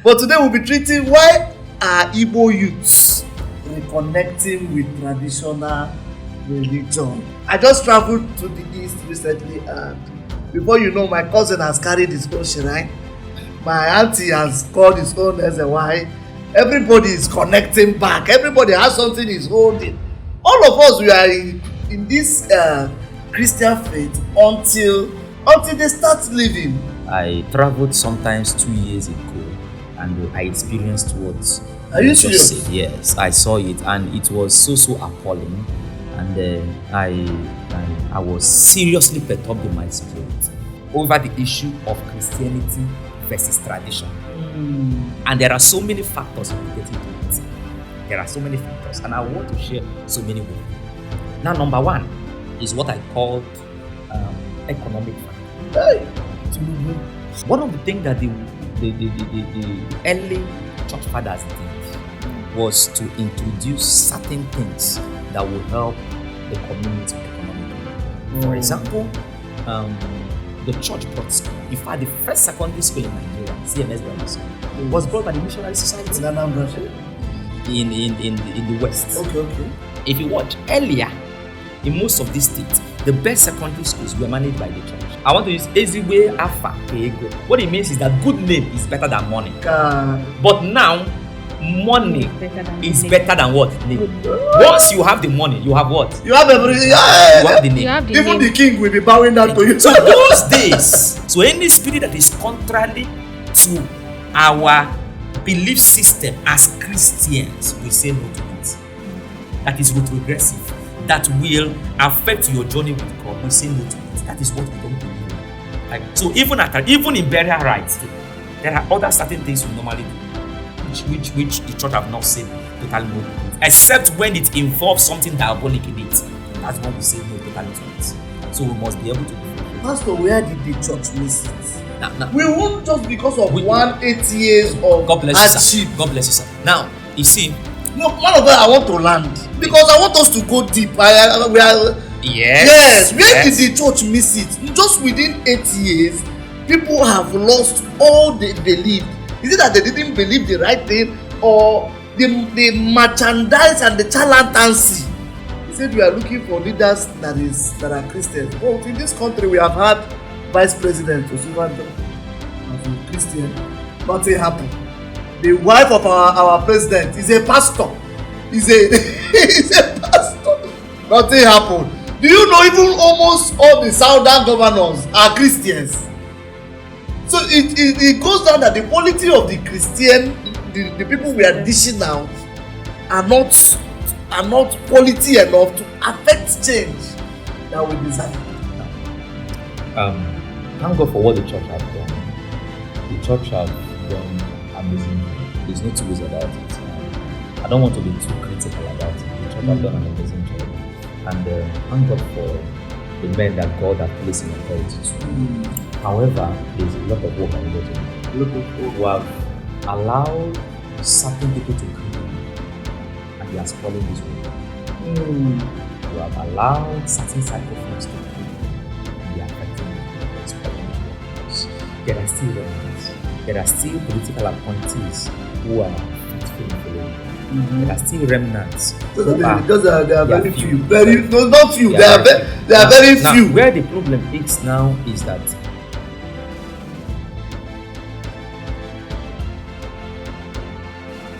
But today we'll be treating why are Igbo youths reconnecting with traditional religion. I just traveled to the east recently, and before you know, my cousin has carried his own shrine. My auntie has called his own SY. Everybody is connecting back. Everybody has something he's holding. All of us, we are in this Christian faith until they start living. I traveled sometimes 2 years ago, and I experienced what Are you just serious? said. Yes, I saw it, and it was so appalling, and I was seriously perturbed in my spirit over the issue of Christianity versus tradition. And there are so many factors related to it. There are so many factors, and I want to share so many with you. Now, number one is what I called economic factor. Hey. One of the things that the early church fathers did was to introduce certain things that will help the community economically. For example, the church brought school. In fact, the first secondary school in Nigeria, CMS Grammar School, was brought by the Missionary Society In Anambra. in the West. Okay. If you watch earlier, in most of these states, the best secondary schools were managed by the church. I want to use Ezigwe Afa Ego. What it means is that good name is better than money. But now, money is better than what? Name. Once you have the money, you have what? You have everything. You have the name. You have the Even name. the king will be bowing down to you. So those days, so any spirit that is contrary to our belief system as Christians, we say no to it. That is retrogressive. That will affect your journey with God. We say no to it. That is what we don't believe. Like, so even in burial rites, there are other certain things we normally do, which the church have not said totally no to it, except when it involves something diabolic in it. That's when we say no totally to it. So we must be able to differentiate. Pastor, where did the church miss it? Now, We won't just because of We- 180 years of God bless you, sir. hardship. God bless you, sir. Now, you see, No, one of them I want to land because I want us to go deep. We are. yes, Where did the church miss it? Just within 8 years, people have lost all they believed. Is it that they didn't believe the right thing, or the merchandise and the charlatancy? He said we are looking for leaders that are Christians. Oh, in this country we have had vice president Osubanjo as a Christian. Nothing happened. The wife of our president is a pastor. Is a pastor. Nothing happened. Do you know even almost all the southern governors are Christians? So it goes down that the quality of the Christian, the people we are dishing out are not quality enough to affect change that we desire. thank God for what the church has done. The church has done amazing. There's no two ways about it. I don't want to be too critical about it. The church has done an amazing job. And thank God for the men that God has placed in authority to. However, there's a lot of work I'm going to do. Who have allowed certain people to come in, and they are spoiling this work. Who have allowed certain sacrifices to come in, and they are affecting the spoiling the work. There are still remnants. There are still political appointees who are faithful in following. There are still remnants. Because there are very few. Very not few. Yeah, There are very now, few. Where the problem is now is that